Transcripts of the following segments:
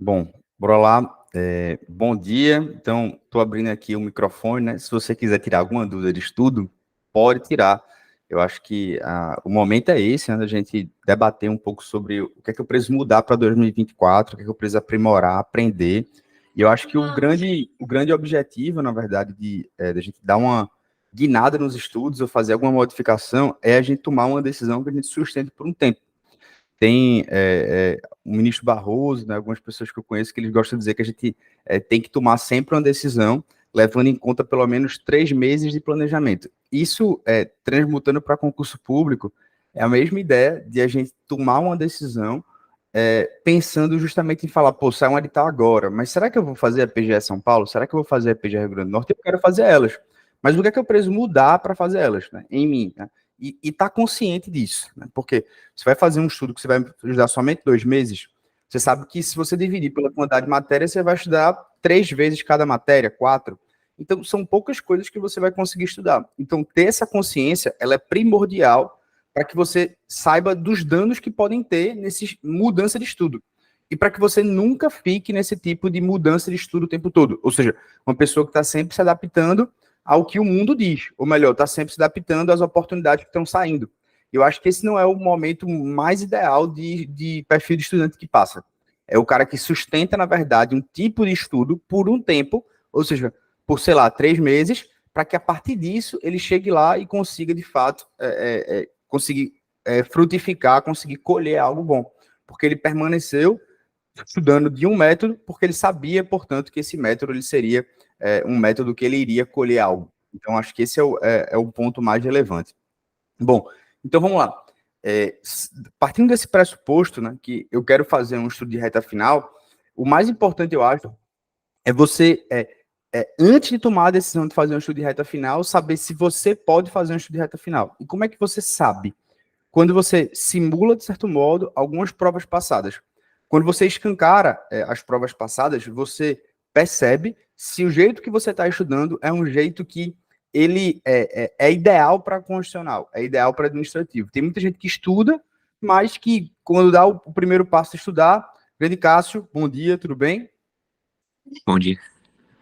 Bom, bora lá. Bom dia. Então, estou abrindo aqui o microfone, né? Se você quiser tirar alguma dúvida de estudo, pode tirar. Eu acho que o momento é esse, né? Da gente debater um pouco sobre o que é que eu preciso mudar para 2024, o que é que eu preciso aprimorar, aprender. E eu acho que o grande objetivo, na verdade, da gente dar uma guinada nos estudos ou fazer alguma modificação é a gente tomar uma decisão que a gente sustente por um tempo. Tem o ministro Barroso, né, algumas pessoas que eu conheço que eles gostam de dizer que a gente tem que tomar sempre uma decisão, levando em conta pelo menos 3 meses de planejamento. Isso, transmutando para concurso público, é a mesma ideia de a gente tomar uma decisão pensando justamente em falar, pô, sai um edital agora, mas será que eu vou fazer a PGE São Paulo? Será que eu vou fazer a PGE Rio Grande do Norte? Eu quero fazer elas. Mas o que é que eu preciso mudar para fazer elas, né, em mim, né? E tá consciente disso, né? Porque você vai fazer um estudo que você vai estudar somente 2 meses, você sabe que se você dividir pela quantidade de matéria, você vai estudar 3 vezes cada matéria, 4. Então, são poucas coisas que você vai conseguir estudar. Então, ter essa consciência, ela é primordial para que você saiba dos danos que podem ter nessa mudança de estudo. E para que você nunca fique nesse tipo de mudança de estudo o tempo todo. Ou seja, uma pessoa que está sempre se adaptando ao que o mundo diz, ou melhor, está sempre se adaptando às oportunidades que estão saindo. Eu acho que esse não é o momento mais ideal de perfil de estudante que passa. É o cara que sustenta, na verdade, um tipo de estudo por um tempo, ou seja, por, sei lá, 3 meses, para que a partir disso ele chegue lá e consiga, de fato, conseguir frutificar, conseguir colher algo bom. Porque ele permaneceu estudando de um método, porque ele sabia, portanto, que esse método ele seria um método que ele iria colher algo. Então, acho que esse é o ponto mais relevante. Bom, então vamos lá. Partindo desse pressuposto, né, que eu quero fazer um estudo de reta final, o mais importante, eu acho, é você, antes de tomar a decisão de fazer um estudo de reta final, saber se você pode fazer um estudo de reta final. E como é que você sabe? Quando você simula, de certo modo, algumas provas passadas. Quando você escancara as provas passadas, você percebe se o jeito que você está estudando é um jeito que ele é ideal para constitucional, é ideal para administrativo. Tem muita gente que estuda, mas que quando dá o primeiro passo de estudar, grande Cássio, bom dia, tudo bem? Bom dia.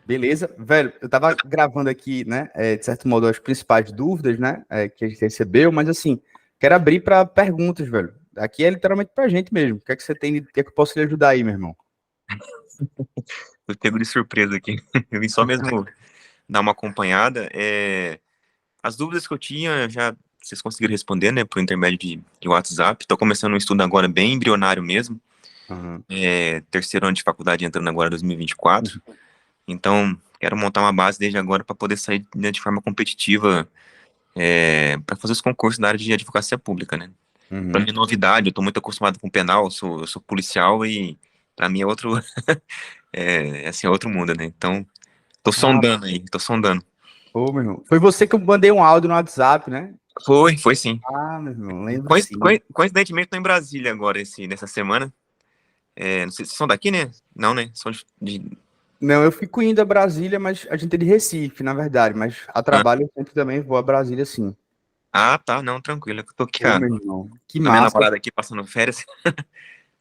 Beleza, velho, eu tava gravando aqui, né, de certo modo, as principais dúvidas, né, que a gente recebeu, mas assim, quero abrir para perguntas, velho. Aqui é literalmente pra gente mesmo. O que é que você tem, o que é que eu posso lhe ajudar aí, meu irmão? Eu pego de surpresa aqui. Eu vim só mesmo dar uma acompanhada. As dúvidas que eu tinha, já vocês conseguiram responder, né, por intermédio de WhatsApp. Estou começando um estudo agora bem embrionário mesmo. Uhum. Terceiro ano de faculdade entrando agora em 2024. Então, quero montar uma base desde agora para poder sair, né, de forma competitiva para fazer os concursos da área de advocacia pública, né? Para Uhum. mim é novidade, eu estou muito acostumado com penal, eu sou policial e para mim é outro, assim, é outro mundo, né? Então, tô Ah, sondando aí, tô sondando. pô, meu irmão. Foi você que eu mandei um áudio no WhatsApp, né? Foi sim. Ah, meu irmão, lembro sim. Coincidentemente, tô em Brasília agora, nessa semana. Não sei se são daqui, né? Não, né? São Não, eu fico indo a Brasília, mas a gente é de Recife, na verdade, mas a Ah, trabalho eu sempre também vou a Brasília, sim. tá, não, tranquilo. Eu tô aqui Pô, meu irmão, que com a minha massa. namorada aqui passando férias.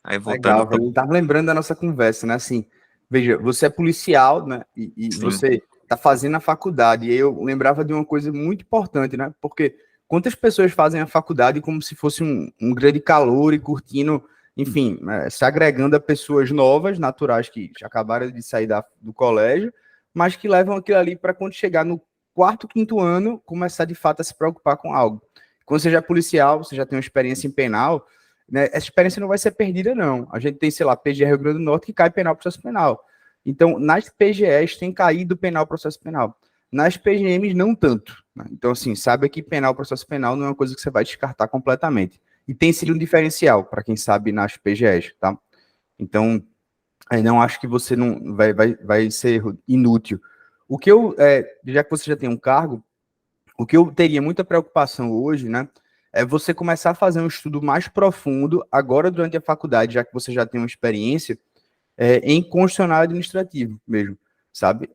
Aí voltando, Legal, velho. Eu tava lembrando da nossa conversa, né? Assim, veja, você é policial, né? E sim. você tá fazendo a faculdade. E eu lembrava de uma coisa muito importante, né? Porque quantas pessoas fazem a faculdade como se fosse um grande calor e curtindo, enfim, se agregando a pessoas novas, naturais, que já acabaram de sair do colégio, mas que levam aquilo ali para quando chegar no quarto, quinto ano, começar de fato a se preocupar com algo. Quando você já é policial, você já tem uma experiência em penal, né, essa experiência não vai ser perdida, não. A gente tem, sei lá, PGE Rio Grande do Norte que cai penal processo penal. Então, nas PGEs tem caído penal processo penal. Nas PGMs, não tanto. Né? Então, assim, saiba que penal processo penal não é uma coisa que você vai descartar completamente. E tem sido um diferencial, para quem sabe, nas PGEs, tá? Então, aí não acho que você não vai ser inútil. O que eu, já que você já tem um cargo, o que eu teria muita preocupação hoje, né, é você começar a fazer um estudo mais profundo, agora durante a faculdade, já que você já tem uma experiência, em constitucional administrativo mesmo, sabe?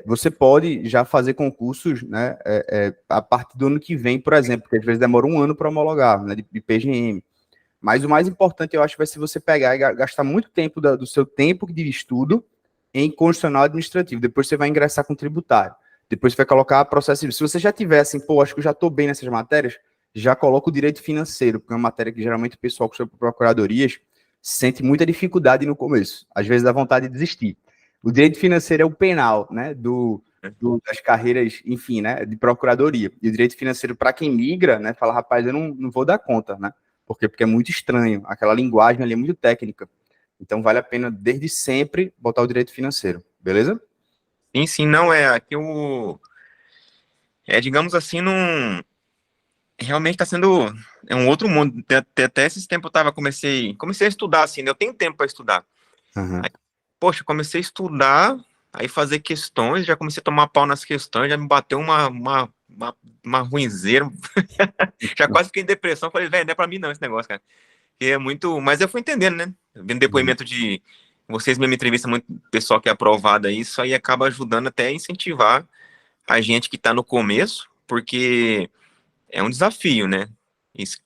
Você pode já fazer concursos, né, a partir do ano que vem, por exemplo, porque às vezes demora um ano para homologar, né, de PGM. Mas o mais importante, eu acho, vai ser você pegar e gastar muito tempo do seu tempo de estudo em constitucional administrativo. Depois você vai ingressar com tributário. Depois você vai colocar processo civil. Se você já tiver assim, pô, acho que eu já estou bem nessas matérias, já coloca o direito financeiro, porque é uma matéria que geralmente o pessoal que estuda por procuradorias sente muita dificuldade no começo. Às vezes dá vontade de desistir. O direito financeiro é o penal, né, das carreiras, enfim, né, de procuradoria. E o direito financeiro, para quem migra, né, fala, rapaz, eu não vou dar conta, né? Por quê? Porque é muito estranho. Aquela linguagem ali é muito técnica. Então, vale a pena, desde sempre, botar o direito financeiro. Beleza? Sim, sim, não, aqui digamos assim, não, realmente está sendo, um outro mundo, até esses tempos comecei a estudar, assim, né, eu tenho tempo para estudar. Uhum. Aí, poxa, comecei a estudar, aí fazer questões, já comecei a tomar pau nas questões, já me bateu uma ruinzeira, já quase fiquei em depressão, falei, velho, não é pra mim não esse negócio, cara. Que é muito. Mas eu fui entendendo, né? Vendo depoimento de vocês, mesmo entrevista muito pessoal que é aprovado aí, isso aí acaba ajudando até a incentivar a gente que tá no começo, porque é um desafio, né?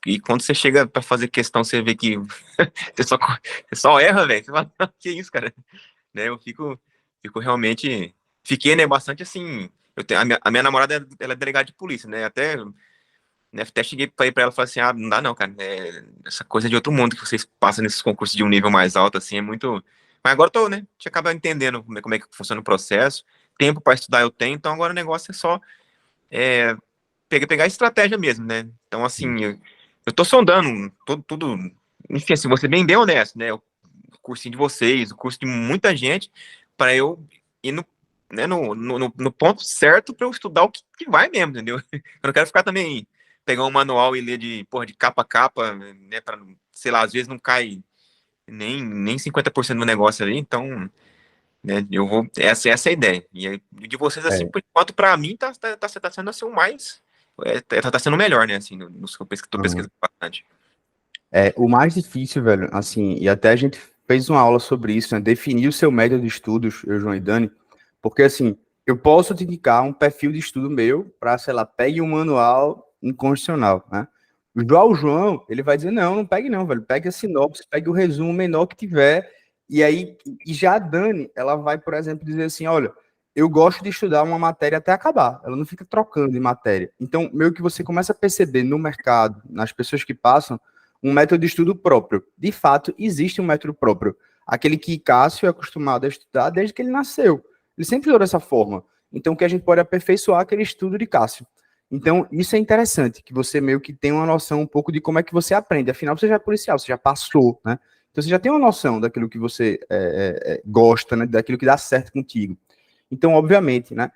E quando você chega para fazer questão, você vê que você só erra, velho. Você fala, que isso, cara? Né? Eu fico realmente. Fiquei, né? Bastante assim. A minha namorada, ela é delegada de polícia, né? Até cheguei pra ir pra ela e falei assim, não dá não, cara, essa coisa é de outro mundo que vocês passam nesses concursos de um nível mais alto, assim, é muito... Mas agora eu tô, né, a gente acaba entendendo como é que funciona o processo, tempo para estudar eu tenho, então agora o negócio é só é, pegar a estratégia mesmo, né, então assim, eu tô sondando tudo, enfim, assim, vou ser bem honesto, né, o cursinho de vocês, o curso de muita gente, para eu ir no ponto certo para eu estudar o que vai mesmo, entendeu? Eu não quero ficar também pegar um manual e ler de capa a capa, né, para, sei lá, às vezes não cai nem 50% do negócio ali, então, né, eu vou, essa é a ideia. E aí, de vocês, assim, É. por enquanto, para mim, tá sendo assim o mais, tá sendo o melhor, né, assim, nos que eu tô Uhum. pesquisando bastante. O mais difícil, velho, assim, e até a gente fez uma aula sobre isso, né? Definir o seu método de estudos, eu, João e Dani, porque assim, eu posso te indicar um perfil de estudo meu para, sei lá, pegue um manual incondicional, né? O João, ele vai dizer, não pegue não, velho, pegue a sinopse, pegue o resumo menor que tiver, e aí, e já a Dani, ela vai, por exemplo, dizer assim, olha, eu gosto de estudar uma matéria até acabar, ela não fica trocando de matéria. Então, meio que você começa a perceber no mercado, nas pessoas que passam, um método de estudo próprio. De fato, existe um método próprio. Aquele que Cássio é acostumado a estudar desde que ele nasceu. Ele sempre estudou dessa forma. Então, que a gente pode aperfeiçoar aquele estudo de Cássio. Então, isso é interessante, que você meio que tem uma noção um pouco de como é que você aprende. Afinal, você já é policial, você já passou, né? Então, você já tem uma noção daquilo que você gosta, né? Daquilo que dá certo contigo. Então, obviamente, né?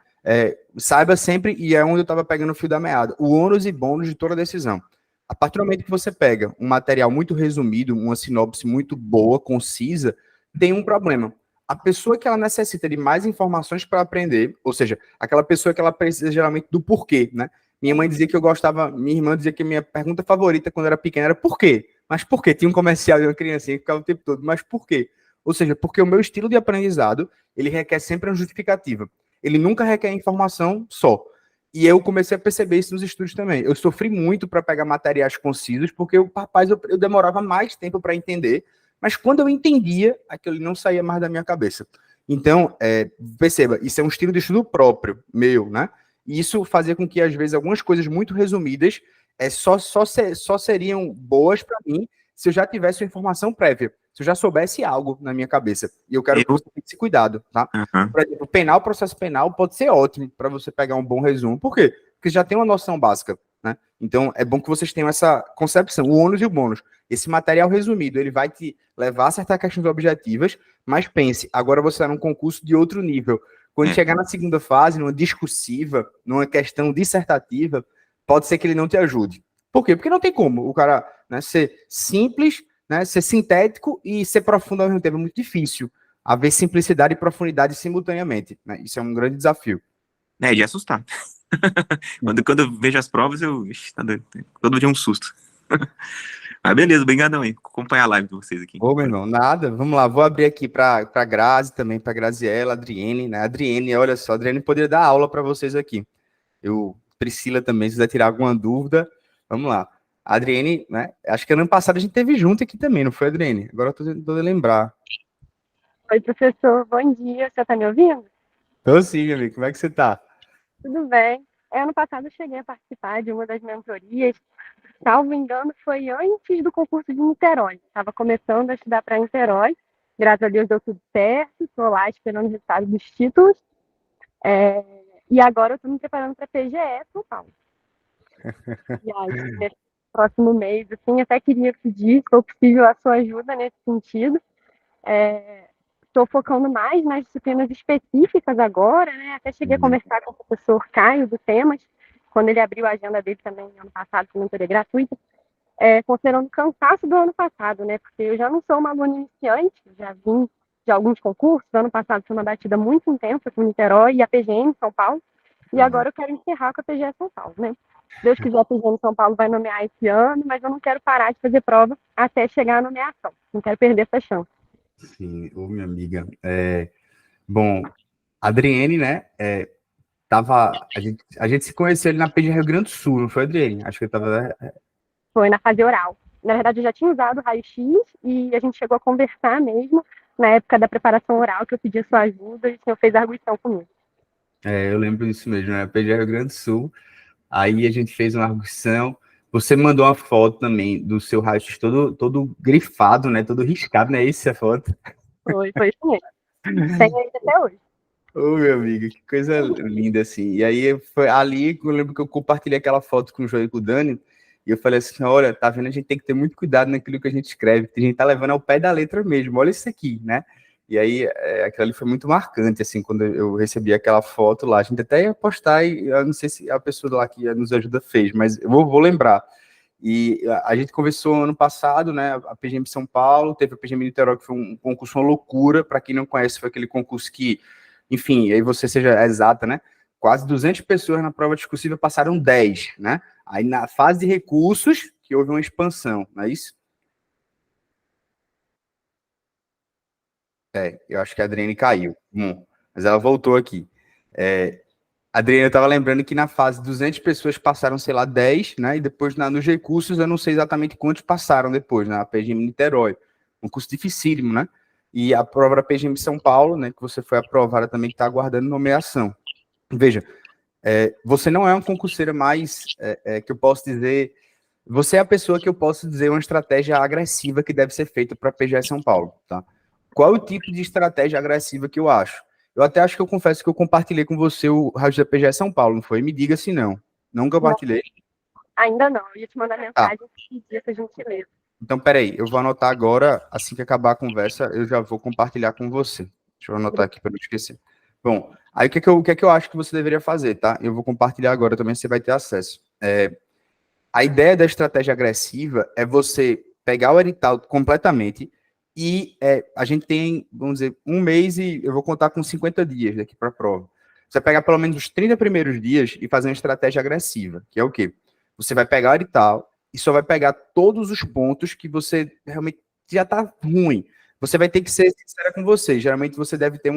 Saiba sempre, e é onde eu estava pegando o fio da meada, o ônus e bônus de toda decisão. A partir do momento que você pega um material muito resumido, uma sinopse muito boa, concisa, tem um problema. A pessoa que ela necessita de mais informações para aprender, ou seja, aquela pessoa que ela precisa geralmente do porquê, né? Minha mãe dizia que eu gostava, minha irmã dizia que a minha pergunta favorita quando eu era pequena era por quê? Mas por quê? Tinha um comercial de uma criancinha que ficava o tempo todo, mas por quê? Ou seja, porque o meu estilo de aprendizado, ele requer sempre uma justificativa. Ele nunca requer informação só. E eu comecei a perceber isso nos estudos também. Eu sofri muito para pegar materiais concisos, porque eu demorava mais tempo para entender, mas quando eu entendia, aquilo não saía mais da minha cabeça. Então, perceba, isso é um estilo de estudo próprio, meu, né? E isso fazia com que, às vezes, algumas coisas muito resumidas só seriam boas para mim se eu já tivesse uma informação prévia, se eu já soubesse algo na minha cabeça. E eu quero que Eu, você tenha esse cuidado, tá? Aham. Por exemplo, processo penal pode ser ótimo para você pegar um bom resumo. Por quê? Porque já tem uma noção básica, né? Então, é bom que vocês tenham essa concepção, o ônus e o bônus. Esse material resumido, ele vai te levar a acertar questões objetivas, mas pense, agora você está num concurso de outro nível. Quando É. chegar na segunda fase, numa discursiva, numa questão dissertativa, pode ser que ele não te ajude. Por quê? Porque não tem como o cara, né, ser simples, né, ser sintético e ser profundo ao mesmo tempo. É muito difícil haver simplicidade e profundidade simultaneamente, né? Isso é um grande desafio. É de assustar. Quando eu vejo as provas, ixi, tá doido. Todo dia é um susto. Mas beleza, obrigadão aí. Acompanhar a live de vocês aqui. Ô, meu irmão, nada. Vamos lá, vou abrir aqui para Grazi também, para Graziela, Adriene, né? Adriene, olha só, Adriene poderia dar aula para vocês aqui. Priscila também, se quiser tirar alguma dúvida, vamos lá. A Adriene, né? Acho que ano passado a gente teve junto aqui também, não foi, Adriene? Agora eu tô tentando lembrar. Oi, professor, bom dia. Você está me ouvindo? Tô sim, meu amigo. Como é que você tá? Tudo bem. Ano passado eu cheguei a participar de uma das mentorias. Salvo engano, foi antes do concurso de Niterói. Estava começando a estudar para Niterói. Graças a Deus deu tudo certo. Estou lá esperando o resultado dos títulos. É, E agora eu estou me preparando para a PGE São Paulo. E aí, nesse próximo mês, assim, até queria pedir, se for possível, a sua ajuda nesse sentido. Estou focando mais nas disciplinas específicas agora, né? Até cheguei a conversar com o professor Caio do Temas, quando ele abriu a agenda dele também ano passado, com mentoria gratuita, considerando o cansaço do ano passado, né? Porque eu já não sou uma aluna iniciante, já vim de alguns concursos. Ano passado foi uma batida muito intensa com Niterói e a PGM São Paulo, e agora eu quero encerrar com a PGE São Paulo, né? Se Deus quiser, a PGM São Paulo vai nomear esse ano, mas eu não quero parar de fazer prova até chegar à nomeação. Não quero perder essa chance. Sim, ô minha amiga. Bom, a Adriene, né? A gente se conheceu ali na PG Rio Grande do Sul, não foi, Adriene? Acho que eu tava. Foi na fase oral. Na verdade, eu já tinha usado o raio-x e a gente chegou a conversar mesmo na época da preparação oral, que eu pedi a sua ajuda e o senhor fez a arguição comigo. Eu lembro disso mesmo, né? PG Rio Grande do Sul. Aí a gente fez uma arguição. Você mandou uma foto também do seu raio-x todo grifado, né? Todo riscado, né? Essa foto. Foi isso mesmo. Tem ainda até hoje. Ô, meu amigo, que coisa linda, assim. E aí, foi ali que eu lembro que eu compartilhei aquela foto com o João e com o Dani, e eu falei assim, olha, tá vendo, a gente tem que ter muito cuidado naquilo que a gente escreve, porque a gente tá levando ao pé da letra mesmo, olha isso aqui, né? E aí, aquilo ali foi muito marcante, assim, quando eu recebi aquela foto lá. A gente até ia postar, e eu não sei se a pessoa lá que nos ajuda fez, mas eu vou lembrar. E a gente conversou ano passado, né? A PGM São Paulo, teve a PGM Niterói, que foi um concurso, uma loucura. Para quem não conhece, foi aquele concurso que, enfim, aí você seja exata, né? Quase 200 pessoas na prova discursiva passaram 10, né? Aí na fase de recursos, que houve uma expansão, não é isso? Eu acho que a Adriane caiu. Mas ela voltou aqui. Adriana, eu estava lembrando que na fase 200 pessoas passaram, sei lá, 10, né? E depois nos recursos eu não sei exatamente quantos passaram depois, na PGM Niterói. Um curso dificílimo, né? E a prova da PGM São Paulo, né? Que você foi aprovada também, que está aguardando nomeação. Veja, você não é uma concurseira mais, que eu posso dizer... Você é a pessoa que eu posso dizer uma estratégia agressiva que deve ser feita para a PGE São Paulo, tá? Qual é o tipo de estratégia agressiva que eu acho? Eu até acho que eu confesso que eu compartilhei com você o rádio da PGE São Paulo, não foi? Me diga se não. Não compartilhei? Ainda não. Eu ia te mandar Tá. mensagem e pedir essa gentileza. Então, peraí, eu vou anotar agora, assim que acabar a conversa, eu já vou compartilhar com você. Deixa eu anotar aqui para não esquecer. Bom, aí o que é que eu acho que você deveria fazer, tá? Eu vou compartilhar agora também, você vai ter acesso. A ideia da estratégia agressiva é você pegar o edital completamente e a gente tem, vamos dizer, um mês e eu vou contar com 50 dias daqui para a prova. Você vai pegar pelo menos os 30 primeiros dias e fazer uma estratégia agressiva, que é o quê? Você vai pegar o edital e só vai pegar todos os pontos que você realmente já está ruim. Você vai ter que ser sincera com você. Geralmente você deve ter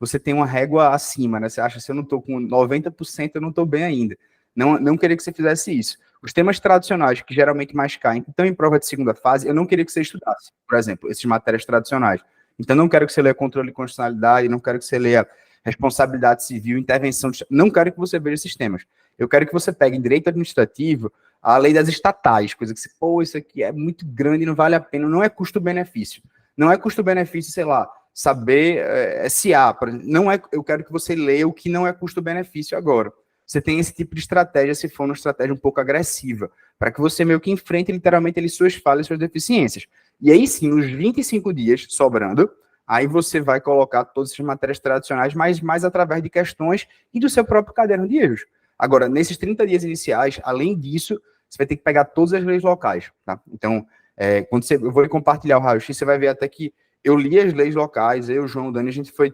você tem uma régua acima, né? Você acha, se eu não estou com 90%, eu não estou bem ainda. Não queria que você fizesse isso. Os temas tradicionais, que geralmente mais caem, que estão em prova de segunda fase, eu não queria que você estudasse, por exemplo, essas matérias tradicionais. Então, não quero que você leia controle de constitucionalidade, não quero que você leia responsabilidade civil, intervenção, não quero que você veja esses temas. Eu quero que você pegue em direito administrativo a lei das estatais, coisa que você, isso aqui é muito grande, não vale a pena, não é custo-benefício. Não é custo-benefício, sei lá, saber SA, por exemplo. Não é, eu quero que você leia o que não é custo-benefício agora. Você tem esse tipo de estratégia, se for uma estratégia um pouco agressiva, para que você meio que enfrente literalmente ali suas falhas, suas deficiências. E aí sim, nos 25 dias sobrando, aí você vai colocar todas essas matérias tradicionais, mas mais através de questões e do seu próprio caderno de erros. Agora, nesses 30 dias iniciais, além disso, você vai ter que pegar todas as leis locais, tá? Então, quando eu vou compartilhar o raio-x, você vai ver até que eu li as leis locais, eu, João, o Dani, a gente foi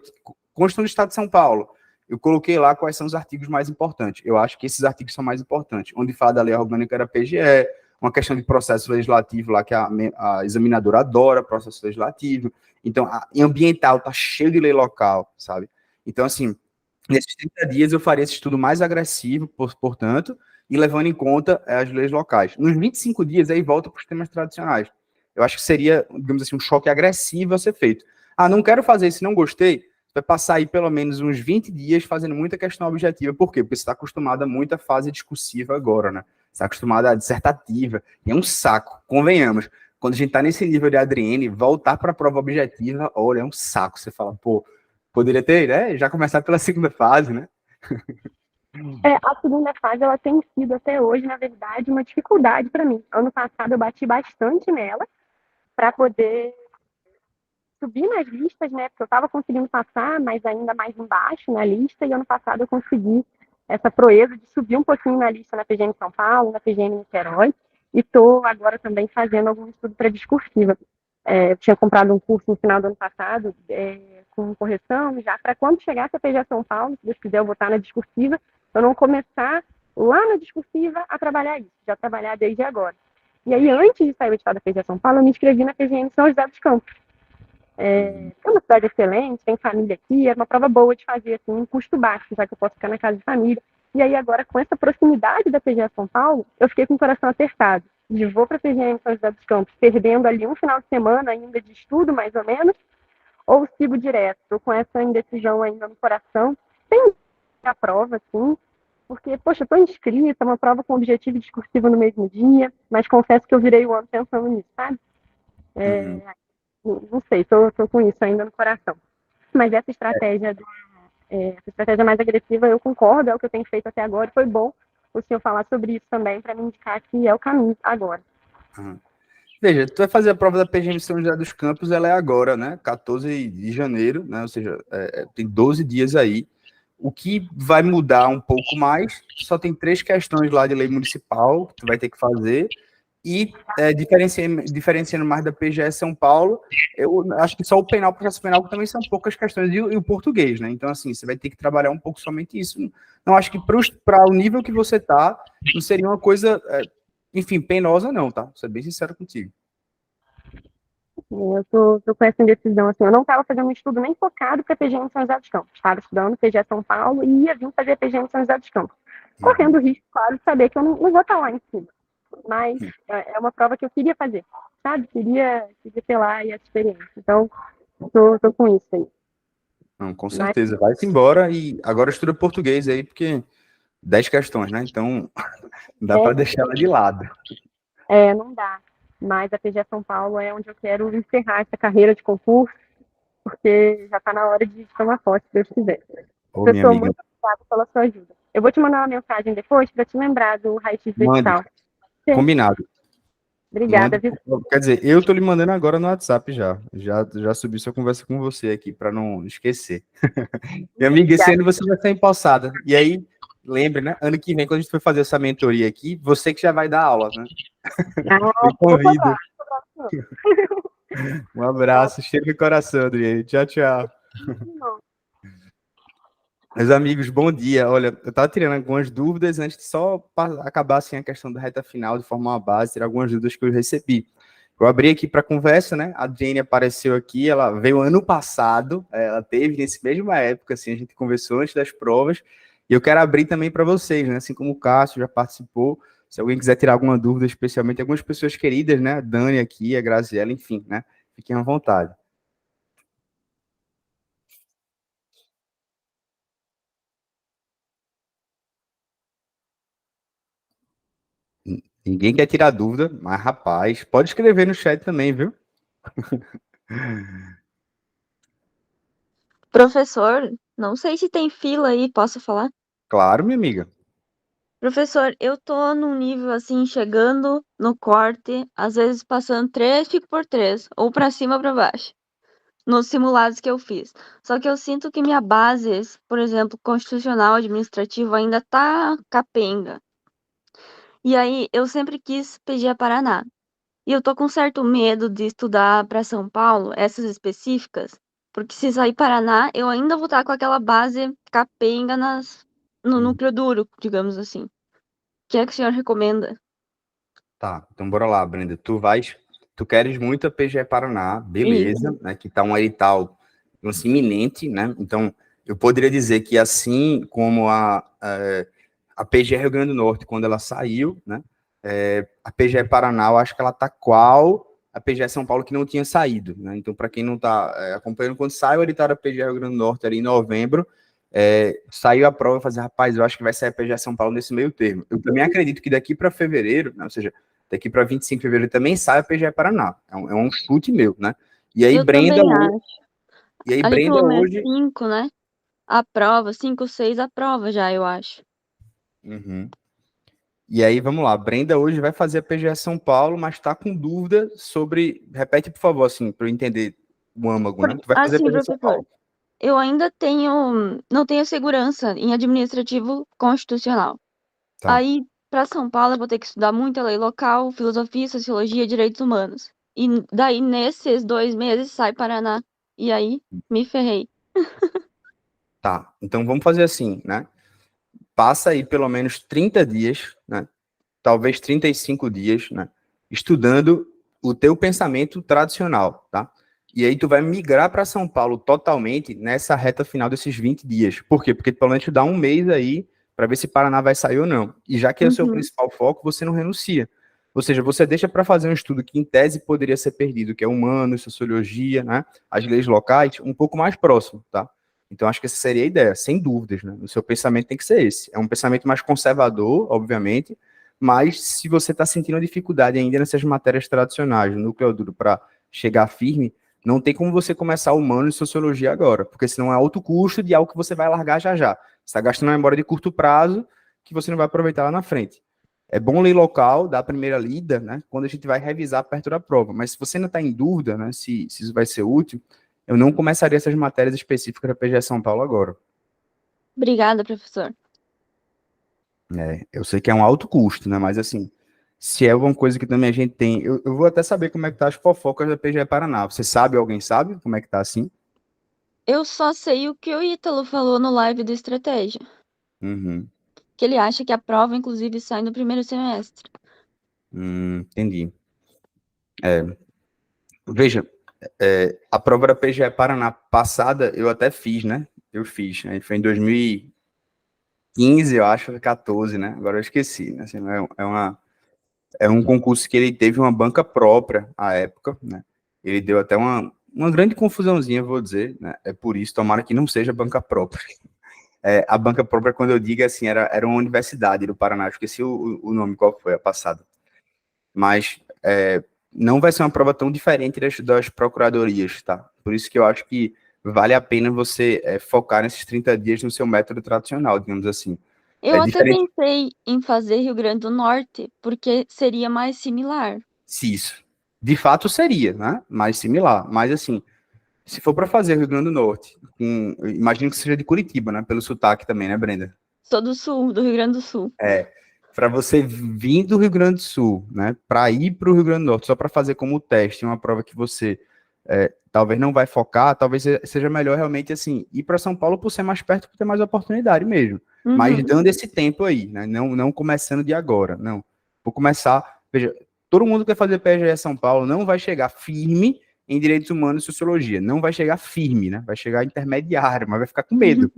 Constituição do Estado de São Paulo. Eu coloquei lá quais são os artigos mais importantes. Eu acho que esses artigos são mais importantes. Onde fala da lei orgânica era PGE, uma questão de processo legislativo lá que a examinadora adora, processo legislativo. Então, em ambiental tá cheio de lei local, sabe? Então, assim, nesses 30 dias eu faria esse estudo mais agressivo, portanto, e levando em conta as leis locais. Nos 25 dias, aí volta para os temas tradicionais. Eu acho que seria, digamos assim, um choque agressivo a ser feito. Ah, não quero fazer isso, não gostei, vai passar aí pelo menos uns 20 dias fazendo muita questão objetiva. Por quê? Porque você está acostumado a muita fase discursiva agora, né? Você está acostumado a dissertativa, e é um saco, convenhamos. Quando a gente está nesse nível de Adriene, voltar para a prova objetiva, olha, é um saco. Você fala, pô, poderia ter, né? Já começar pela segunda fase, né? A segunda fase, ela tem sido até hoje, na verdade, uma dificuldade para mim. Ano passado eu bati bastante nela para poder subir nas listas, né? Porque eu estava conseguindo passar, mas ainda mais embaixo na lista, e ano passado eu consegui essa proeza de subir um pouquinho na lista na PGM São Paulo, na PGM Niterói, e estou agora também fazendo algum estudo para discursiva. Eu tinha comprado um curso no final do ano passado, com correção, já para quando chegasse a PGA São Paulo, se Deus quiser, eu vou estar na discursiva, eu não começar lá na discursiva a trabalhar isso, já trabalhar desde agora. E aí, antes de sair o edital da PGA São Paulo, eu me inscrevi na PGM São José dos Campos. É uma cidade excelente, tem família aqui, é uma prova boa de fazer, assim, um custo baixo, já que eu posso ficar na casa de família. E aí agora, com essa proximidade da PGA São Paulo, eu fiquei com o coração apertado. De vou para a PGA São José dos Campos, perdendo ali um final de semana ainda de estudo, mais ou menos, ou sigo direto. Estou com essa indecisão ainda no coração. Tem a prova, sim, porque, poxa, eu estou inscrita, uma prova com objetivo discursivo no mesmo dia, mas confesso que eu virei o ano pensando nisso, sabe? Não sei, tô com isso ainda no coração. Mas essa estratégia mais agressiva, eu concordo, é o que eu tenho feito até agora, e foi bom o senhor falar sobre isso também, para me indicar que é o caminho agora. Veja, tu vai fazer a prova da PGM São José dos Campos, ela é agora, né? 14 de janeiro, né? Ou seja, tem 12 dias aí. O que vai mudar um pouco mais, só tem 3 questões lá de lei municipal que tu vai ter que fazer, e diferenciando mais da PGE São Paulo, eu acho que só o penal, o processo penal, também são poucas questões, e o português, né? Então, assim, você vai ter que trabalhar um pouco somente isso. Não acho que para o nível que você tá, não seria uma coisa, enfim, penosa não, tá? Vou ser bem sincero contigo. Eu tô com essa indecisão, assim, eu não estava fazendo um estudo nem focado para PGM São José dos Campos, estava estudando PGE São Paulo e ia vir fazer PGM São José dos Campos, correndo o risco, claro, de saber que eu não vou estar lá em cima, mas é uma prova que eu queria fazer, sabe? Queria ter lá e essa experiência, então tô com isso aí. Não, com certeza, vai-se embora e agora estuda português aí, porque 10 questões, né? Então, não dá para deixar ela de lado. Não dá. Mas a PGE São Paulo é onde eu quero encerrar essa carreira de concurso, porque já está na hora de tomar posse, se Deus quiser. Eu estou muito obrigada pela sua ajuda. Eu vou te mandar uma mensagem depois para te lembrar do raio-x do edital. Combinado. Obrigada, viu? Quer dizer, eu tô lhe mandando agora no WhatsApp já subi sua conversa com você aqui, para não esquecer. Minha amiga, esse ano você vai estar empossada. E aí, lembre, né? Ano que vem, quando a gente for fazer essa mentoria aqui, você que já vai dar aula, né? Me convido. Um abraço, cheiro no coração, Adriane. Tchau, tchau. Meus amigos, bom dia. Olha, eu estava tirando algumas dúvidas antes de só acabar assim, a questão da reta final de forma base, tirar algumas dúvidas que eu recebi. Eu abri aqui para conversa, né? A Adriane apareceu aqui, ela veio ano passado, ela teve nesse mesma época, assim, a gente conversou antes das provas, e eu quero abrir também para vocês, né? Assim como o Cássio já participou, se alguém quiser tirar alguma dúvida, especialmente algumas pessoas queridas, né? A Dani aqui, a Graziela, enfim, né? Fiquem à vontade. Ninguém quer tirar dúvida, mas rapaz, pode escrever no chat também, viu? Professor, não sei se tem fila aí, posso falar? Claro, minha amiga. Professor, eu tô num nível assim, chegando no corte, às vezes passando 3, fico por 3, ou pra cima ou pra baixo, nos simulados que eu fiz. Só que eu sinto que minha base, por exemplo, constitucional, administrativo, ainda tá capenga. E aí, eu sempre quis pedir a Paraná. E eu tô com certo medo de estudar para São Paulo, essas específicas, porque se sair Paraná, eu ainda vou estar com aquela base capenga no núcleo duro, digamos assim. O que é que o senhor recomenda? Tá, então bora lá, Brenda. Tu queres muito a PGE Paraná, beleza, né? Que tá um edital assim, iminente, né? Então, eu poderia dizer que assim como a PGE Rio Grande do Norte, quando ela saiu, né? A PGE Paraná, eu acho que ela tá qual a PGE São Paulo que não tinha saído, né? Então, para quem não está acompanhando, quando sai o edital da PGE Rio Grande do Norte ali em novembro, saiu a prova, fazer, rapaz, eu acho que vai sair a PGE São Paulo nesse meio termo. Eu também acredito que daqui para fevereiro, né, ou seja, daqui para 25 de fevereiro também sai a PGE Paraná. É um chute meu, né? E aí, Eu Brenda, também acho. Ali Brenda pelo menos hoje... 5, né? A prova, 5, 6 a prova já, eu acho. Uhum. E aí, vamos lá, Brenda hoje vai fazer a PGE São Paulo, mas está com dúvida sobre... Repete, por favor, assim, para eu entender o âmago, né? Tu vai fazer a Assim, PGE São professor, Paulo. eu ainda não tenho segurança em administrativo constitucional. Tá. Aí, para São Paulo, eu vou ter que estudar muita lei local, filosofia, sociologia, direitos humanos. E daí, nesses 2 meses, sai Paraná. E aí, me ferrei. Tá, então vamos fazer assim, né? Passa aí pelo menos 30 dias, né? Talvez 35 dias, né? Estudando o teu pensamento tradicional, tá? E aí tu vai migrar para São Paulo totalmente nessa reta final desses 20 dias. Por quê? Porque pelo menos tu dá um mês aí para ver se Paraná vai sair ou não. E já que é o seu Uhum. principal foco, você não renuncia. Ou seja, você deixa para fazer um estudo que em tese poderia ser perdido, que é humanos, sociologia, né? As leis locais, um pouco mais próximo, tá? Então, acho que essa seria a ideia, sem dúvidas, né? O seu pensamento tem que ser esse. É um pensamento mais conservador, obviamente, mas se você está sentindo dificuldade ainda nessas matérias tradicionais, no núcleo duro, para chegar firme, não tem como você começar humano e sociologia agora, porque senão é alto custo de algo que você vai largar já já. Você está gastando uma memória de curto prazo que você não vai aproveitar lá na frente. É bom ler local, dar a primeira lida, né? Quando a gente vai revisar perto da prova. Mas se você ainda está em dúvida, né, se isso vai ser útil, eu não começaria essas matérias específicas da PGE São Paulo agora. Obrigada, professor. Eu sei que é um alto custo, né? Mas assim, se é alguma coisa que também a gente tem. Eu vou até saber como é que tá as fofocas da PGE Paraná. Você sabe, alguém sabe como é que tá assim? Eu só sei o que o Ítalo falou no live do Estratégia. Uhum. Que ele acha que a prova, inclusive, sai no primeiro semestre. Entendi. Veja, a prova da PGE Paraná passada eu até fiz, né? Eu fiz, né? Foi em 2015, eu acho, 14, né? Agora eu esqueci, né? Assim, é um concurso que ele teve uma banca própria à época, né? Ele deu até uma grande confusãozinha, vou dizer, né? É por isso, tomara que não seja banca própria. A banca própria, quando eu digo assim, era uma universidade do Paraná, eu esqueci o nome, qual foi a passada. Mas não vai ser uma prova tão diferente das procuradorias, tá? Por isso que eu acho que vale a pena você focar nesses 30 dias no seu método tradicional, digamos assim. Eu É até diferente pensei em fazer Rio Grande do Norte, porque seria mais similar. se isso. De fato seria, né? Mais similar. Mas assim, se for para fazer Rio Grande do Norte, imagino que seja de Curitiba, né? Pelo sotaque também, né, Brenda? Sou do Sul, do Rio Grande do Sul. Para você vir do Rio Grande do Sul, né? Para ir para o Rio Grande do Norte, só para fazer como teste, uma prova que você talvez não vai focar, talvez seja melhor realmente assim ir para São Paulo por ser mais perto, por ter mais oportunidade mesmo. Mas Uhum. dando esse tempo aí, né? Não começando de agora, não. Vou começar. Veja, todo mundo que quer fazer PGE São Paulo não vai chegar firme em direitos humanos e sociologia. Não vai chegar firme, né? Vai chegar intermediário, mas vai ficar com medo.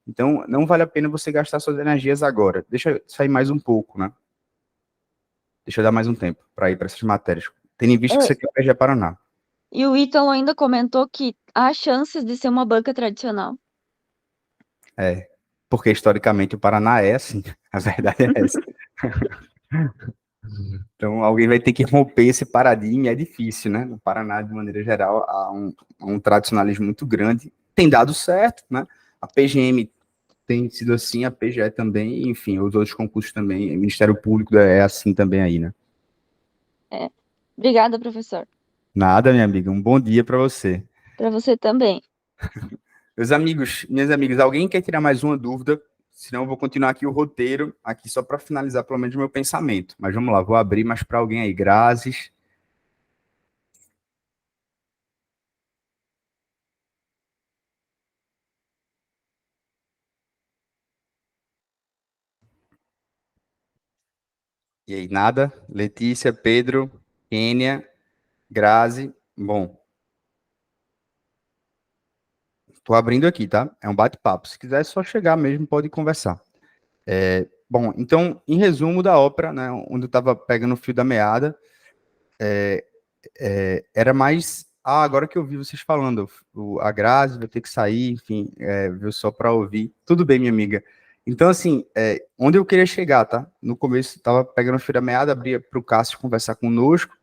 Então, não vale a pena você gastar suas energias agora. Deixa sair mais um pouco, né? Deixa eu dar mais um tempo para ir para essas matérias. Tendo em vista que É, você quer PGE Paraná. e o Ítalo ainda comentou que há chances de ser uma banca tradicional. Porque historicamente o Paraná é assim. A verdade é essa. Então, alguém vai ter que romper esse paradigma, e é difícil, né? No Paraná, de maneira geral, há um tradicionalismo muito grande. Tem dado certo, né? A PGM tem sido assim, a PGE também, enfim, os outros concursos também, o Ministério Público é assim também aí, né? É. Obrigada, professor. Nada, minha amiga, um bom dia para você. Para você também. Meus amigos, minhas amigas, alguém quer tirar mais uma dúvida? Senão eu vou continuar aqui o roteiro, aqui só para finalizar pelo menos o meu pensamento. Mas vamos lá, vou abrir mais para alguém aí. Grazes. E aí, nada? Letícia, Pedro, Kênia, Grazi. Bom, tô abrindo aqui, tá? É um bate-papo. Se quiser, é só chegar mesmo, pode conversar. Bom, então, em resumo da ópera, né, onde eu estava pegando o fio da meada, era mais, agora que eu vi vocês falando, a Grazi vai ter que sair, enfim, viu só para ouvir. Tudo bem, minha amiga. Então, assim, onde eu queria chegar, tá? No começo, estava pegando o fio da meada, abria para o Cássio conversar conosco.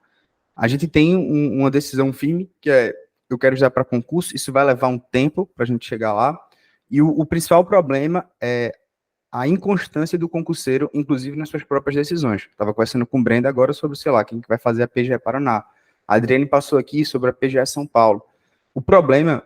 A gente tem uma decisão firme, que é, eu quero já para concurso, isso vai levar um tempo para a gente chegar lá, e o principal problema é a inconstância do concurseiro, inclusive nas suas próprias decisões. Estava conversando com o Brenda agora sobre, sei lá, quem que vai fazer a PGE Paraná. A Adriane passou aqui sobre a PGE São Paulo. O problema,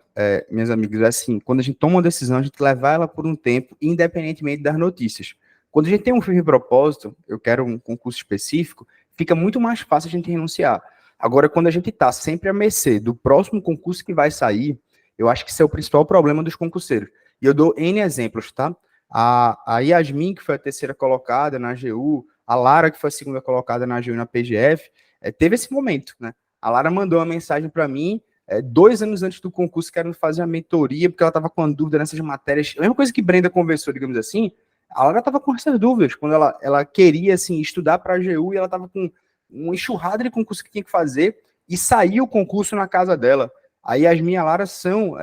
meus amigos, é assim, quando a gente toma uma decisão, a gente leva ela por um tempo, independentemente das notícias. Quando a gente tem um firme propósito, eu quero um concurso específico, fica muito mais fácil a gente renunciar. Agora, quando a gente está sempre à mercê do próximo concurso que vai sair, eu acho que esse é o principal problema dos concurseiros. E eu dou N exemplos, tá? A Yasmin, que foi a terceira colocada na AGU, a Lara, que foi a segunda colocada na AGU e na PGF, teve esse momento, né? A Lara mandou uma mensagem para mim, 2 anos antes do concurso, querendo fazer a mentoria, porque ela estava com uma dúvida nessas matérias. A mesma coisa que Brenda conversou, digamos assim, a Lara estava com essas dúvidas, quando ela queria, assim, estudar para a AGU, e ela estava com uma enxurrada de concurso que tinha que fazer, e saiu o concurso na casa dela. A Yasmin e a Lara são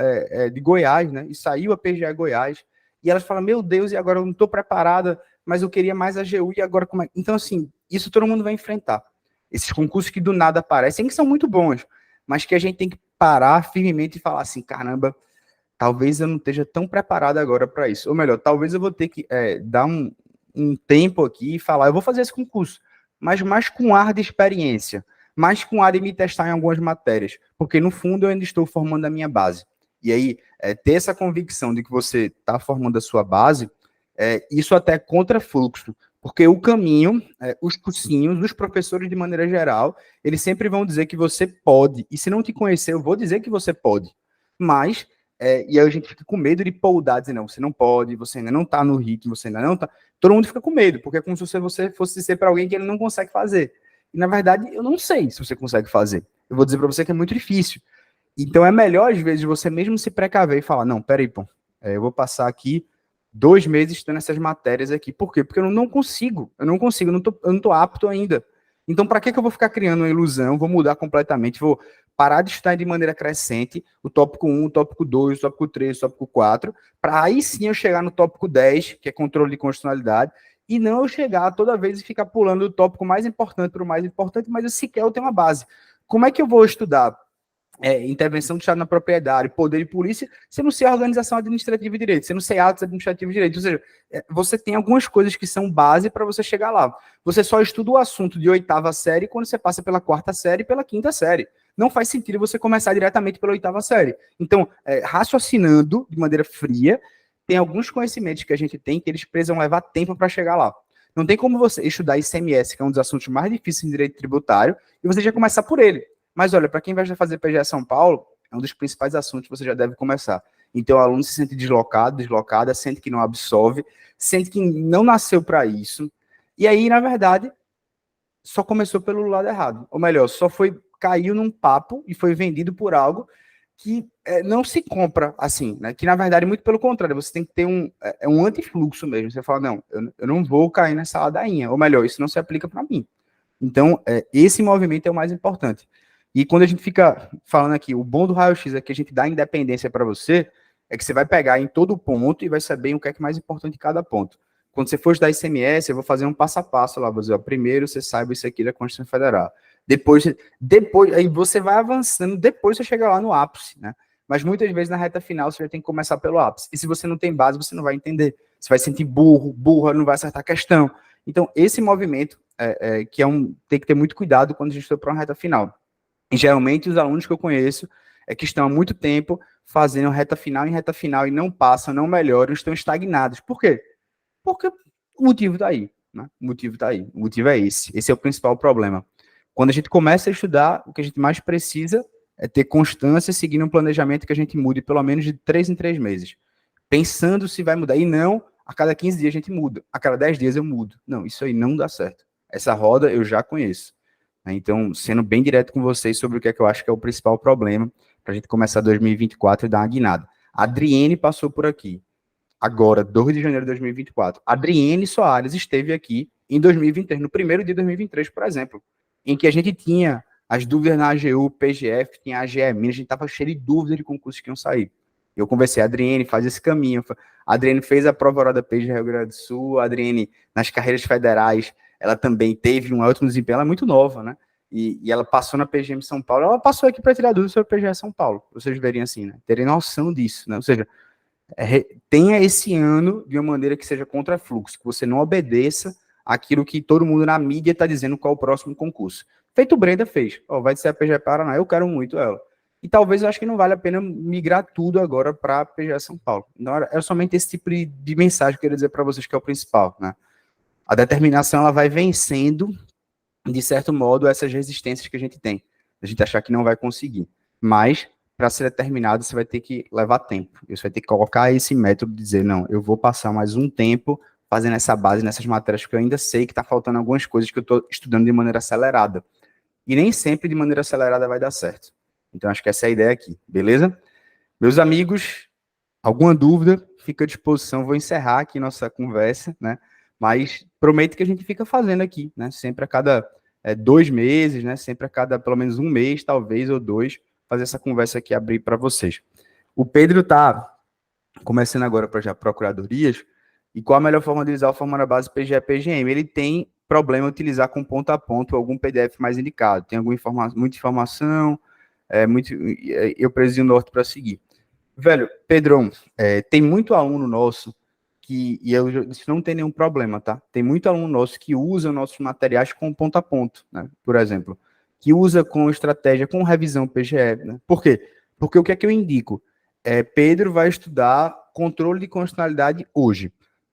de Goiás, né? E saiu a PGE Goiás. E elas falam, meu Deus, e agora eu não estou preparada, mas eu queria mais a AGU, e agora como é? Então, assim, isso todo mundo vai enfrentar. Esses concursos que do nada aparecem, que são muito bons, mas que a gente tem que parar firmemente e falar assim, caramba, talvez eu não esteja tão preparado agora para isso. Ou melhor, talvez eu vou ter que dar um tempo aqui e falar, eu vou fazer esse concurso, mas mais com ar de experiência, mais com ar de me testar em algumas matérias, porque no fundo eu ainda estou formando a minha base. E aí, ter essa convicção de que você está formando a sua base, isso até é contra fluxo, porque o caminho, os cursinhos, os professores de maneira geral, eles sempre vão dizer que você pode, e se não te conhecer, eu vou dizer que você pode, mas, e aí a gente fica com medo de poldar, dizer, não, você não pode, você ainda não está no ritmo, você ainda não está, todo mundo fica com medo, porque é como se você fosse dizer para alguém que ele não consegue fazer, e na verdade, eu não sei se você consegue fazer, eu vou dizer para você que é muito difícil. Então é melhor, às vezes, você mesmo se precaver e falar, não, peraí, pô, eu vou passar aqui 2 meses estudando essas matérias aqui. Por quê? Porque eu não consigo, eu não tô apto ainda. Então, para que eu vou ficar criando uma ilusão, vou mudar completamente, vou parar de estudar de maneira crescente, o tópico 1, o tópico 2, o tópico 3, o tópico 4, para aí sim eu chegar no tópico 10, que é controle de constitucionalidade, e não eu chegar toda vez e ficar pulando do tópico mais importante para o mais importante, mas eu sequer eu tenho uma base. Como é que eu vou estudar intervenção do Estado na propriedade, poder e polícia, se não sei a organização administrativa e direito, se não sei atos administrativos e direito, ou seja, você tem algumas coisas que são base para você chegar lá. Você só estuda o assunto de 8ª série quando você passa pela 4ª série e pela 5ª série. Não faz sentido você começar diretamente pela 8ª série. Então, raciocinando de maneira fria, tem alguns conhecimentos que a gente tem que eles precisam levar tempo para chegar lá. Não tem como você estudar ICMS, que é um dos assuntos mais difíceis em direito tributário, e você já começar por ele. Mas olha, para quem vai fazer PGE São Paulo, é um dos principais assuntos que você já deve começar. Então o aluno se sente deslocado, deslocada, sente que não absorve, sente que não nasceu para isso. E aí, na verdade, só começou pelo lado errado. Ou melhor, caiu num papo e foi vendido por algo que não se compra assim, né? Que na verdade, muito pelo contrário, você tem que ter um antifluxo mesmo. Você fala, não, eu não vou cair nessa ladainha. Ou melhor, isso não se aplica para mim. Então, esse movimento é o mais importante. E quando a gente fica falando aqui, o bom do raio-x é que a gente dá independência para você, é que você vai pegar em todo ponto e vai saber o que é mais importante em cada ponto. Quando você for estudar ICMS, eu vou fazer um passo a passo lá, vou dizer, primeiro você saiba isso aqui da Constituição Federal. Depois, aí você vai avançando, depois você chega lá no ápice, né? Mas muitas vezes na reta final você já tem que começar pelo ápice. E se você não tem base, você não vai entender. Você vai se sentir burra, não vai acertar a questão. Então, esse movimento tem que ter muito cuidado quando a gente for para uma reta final. E geralmente os alunos que eu conheço que estão há muito tempo fazendo reta final em reta final e não passam, não melhoram, estão estagnados. Por quê? Porque o motivo está aí, né? O motivo está aí. O motivo é esse. Esse é o principal problema. Quando a gente começa a estudar, o que a gente mais precisa é ter constância, seguindo um planejamento que a gente mude pelo menos de 3 em 3 meses. Pensando se vai mudar. E não, a cada 15 dias a gente muda. A cada 10 dias eu mudo. Não, isso aí não dá certo. Essa roda eu já conheço. Então, sendo bem direto com vocês sobre o que é que eu acho que é o principal problema para a gente começar 2024 e dar uma guinada. A Adriene passou por aqui. agora, 2 de janeiro de 2024. Adriene Soares esteve aqui em 2023, no primeiro dia de 2023, por exemplo, em que a gente tinha as dúvidas na AGU, PGF, tinha a AGE Minas, a gente estava cheio de dúvidas de concursos que iam sair. Eu conversei, a Adriene faz esse caminho, a Adriene fez a prova oral da PES de Rio Grande do Sul, a Adriene, nas carreiras federais, ela também teve um ótimo desempenho, ela é muito nova, né? E ela passou na PGM São Paulo, ela passou aqui para tirar dúvidas sobre a PGE São Paulo, vocês verem assim, né? Terem noção disso, né? Ou seja, tenha esse ano de uma maneira que seja contra fluxo, que você não obedeça aquilo que todo mundo na mídia está dizendo qual é o próximo concurso. Feito o Brenda fez, vai ser a PGE Paraná, eu quero muito ela. E talvez eu acho que não vale a pena migrar tudo agora para a PGE São Paulo. Então, é somente esse tipo de mensagem que eu queria dizer para vocês que é o principal, né? A determinação, ela vai vencendo, de certo modo, essas resistências que a gente tem. A gente achar que não vai conseguir. Mas, para ser determinado, você vai ter que levar tempo. Você vai ter que colocar esse método de dizer, não, eu vou passar mais um tempo fazendo essa base nessas matérias, porque eu ainda sei que está faltando algumas coisas que eu estou estudando de maneira acelerada. E nem sempre de maneira acelerada vai dar certo. Então, acho que essa é a ideia aqui, beleza? Meus amigos, alguma dúvida, fica à disposição. Vou encerrar aqui nossa conversa, né? Mas prometo que a gente fica fazendo aqui, né? Sempre a cada 2 meses, né? Sempre a cada pelo menos um mês, talvez, ou 2, fazer essa conversa aqui, abrir para vocês. O Pedro está começando agora para já procuradorias. E qual a melhor forma de utilizar a fórmula base PGE-PGM? Ele tem problema em utilizar com ponto a ponto algum PDF mais indicado. Tem muita informação, eu preciso norte para seguir. Velho, Pedrão, tem muito aluno nosso e eu disse, não tem nenhum problema, tá? Tem muito aluno nosso que usa nossos materiais com ponto a ponto, né? Por exemplo, que usa com estratégia, com revisão PGE, né? Por quê? Porque o que é que eu indico? Pedro vai estudar controle de constitucionalidade hoje.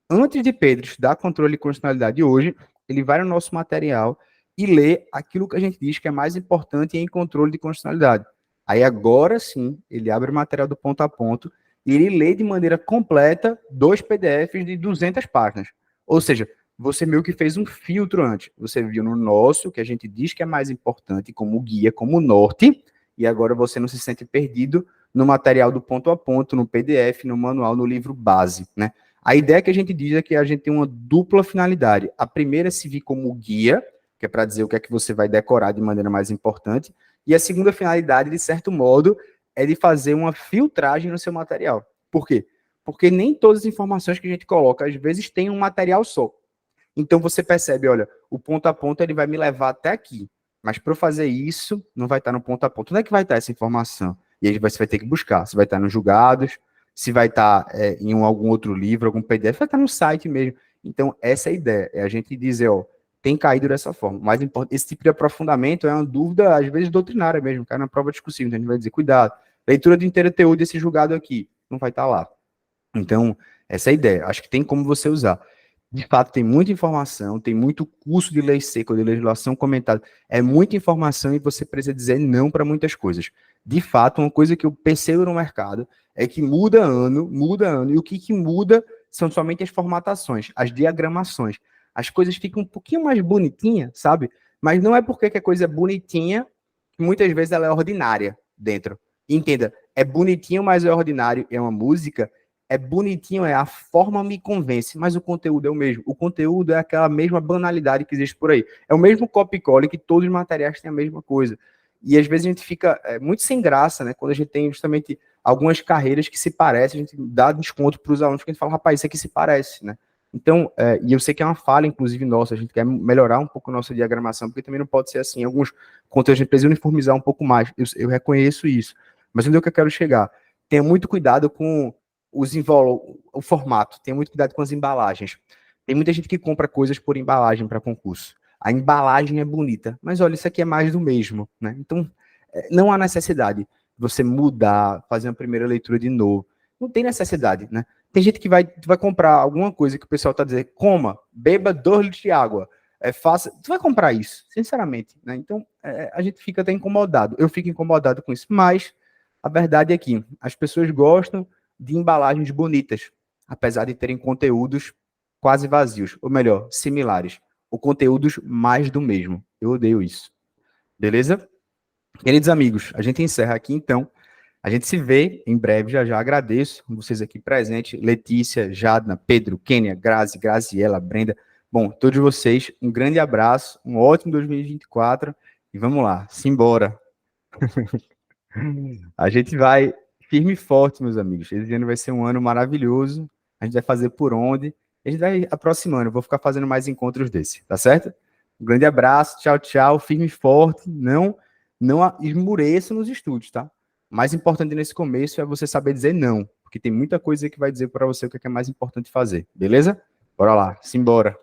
Antes de Pedro estudar controle de constitucionalidade hoje, ele vai no nosso material e lê aquilo que a gente diz que é mais importante em controle de constitucionalidade. Aí agora sim, ele abre o material do ponto a ponto e ele lê de maneira completa 2 PDFs de 200 páginas. Ou seja, você meio que fez um filtro antes. Você viu no nosso, que a gente diz que é mais importante, como guia, como norte, e agora você não se sente perdido no material do ponto a ponto, no PDF, no manual, no livro base, né? A ideia que a gente diz é que a gente tem uma dupla finalidade. A primeira é se vir como guia, que é para dizer o que é que você vai decorar de maneira mais importante, e a segunda finalidade, de certo modo, é de fazer uma filtragem no seu material. Por quê? Porque nem todas as informações que a gente coloca, às vezes, tem um material só. Então, você percebe, olha, o ponto a ponto ele vai me levar até aqui, mas para eu fazer isso, não vai estar no ponto a ponto. Onde é que vai estar essa informação? E aí você vai ter que buscar. Se vai estar nos julgados, se vai estar em algum outro livro, algum PDF, vai estar no site mesmo. Então, essa é a ideia, é a gente dizer, tem caído dessa forma. Mais importante, esse tipo de aprofundamento é uma dúvida, às vezes, doutrinária mesmo, cai na prova discursiva, então a gente vai dizer, cuidado, leitura de inteiro teor desse julgado aqui, não vai estar lá. Então, essa é a ideia, acho que tem como você usar. De fato, tem muita informação, tem muito curso de lei seca, de legislação comentada, é muita informação e você precisa dizer não para muitas coisas. De fato, uma coisa que eu percebo no mercado é que muda ano, e o que muda são somente as formatações, as diagramações. As coisas ficam um pouquinho mais bonitinhas, sabe? Mas não é porque que a coisa é bonitinha que muitas vezes ela é ordinária dentro. Entenda, é bonitinho, mas é ordinário, é uma música, é bonitinho, a forma me convence, mas o conteúdo é o mesmo. O conteúdo é aquela mesma banalidade que existe por aí. É o mesmo copy-cola que todos os materiais têm a mesma coisa. E às vezes a gente fica muito sem graça, né? Quando a gente tem justamente algumas carreiras que se parecem, a gente dá desconto para os alunos, porque a gente fala, rapaz, isso aqui se parece, né? Então, e eu sei que é uma falha, inclusive, nossa, a gente quer melhorar um pouco a nossa diagramação, porque também não pode ser assim, alguns conteúdos a gente precisa uniformizar um pouco mais, eu reconheço isso, mas onde é que eu quero chegar? Tenha muito cuidado com o formato, tenha muito cuidado com as embalagens. Tem muita gente que compra coisas por embalagem para concurso. A embalagem é bonita, mas olha, isso aqui é mais do mesmo, né? Então, não há necessidade de você mudar, fazer uma primeira leitura de novo. Não tem necessidade, né? Tem gente que vai comprar alguma coisa que o pessoal está dizendo, coma, beba 2 litros de água, faça... Tu vai comprar isso, sinceramente, né? Então, a gente fica até incomodado. Eu fico incomodado com isso, mas a verdade é que as pessoas gostam de embalagens bonitas, apesar de terem conteúdos quase vazios, ou melhor, similares, ou conteúdos mais do mesmo. Eu odeio isso. Beleza? Queridos amigos, a gente encerra aqui, então. A gente se vê em breve, já já. Agradeço vocês aqui presentes, Letícia, Jadna, Pedro, Kênia, Grazi, Graziela, Brenda. Bom, todos vocês, um grande abraço, um ótimo 2024 e vamos lá, simbora. A gente vai firme e forte, meus amigos. Esse ano vai ser um ano maravilhoso. A gente vai fazer por onde. A gente vai aproximando. Eu vou ficar fazendo mais encontros desse, tá certo? Um grande abraço, tchau, tchau. Firme e forte. Não esmoreça nos estudos, tá? O mais importante nesse começo é você saber dizer não, porque tem muita coisa que vai dizer para você o que é mais importante fazer, beleza? Bora lá, simbora.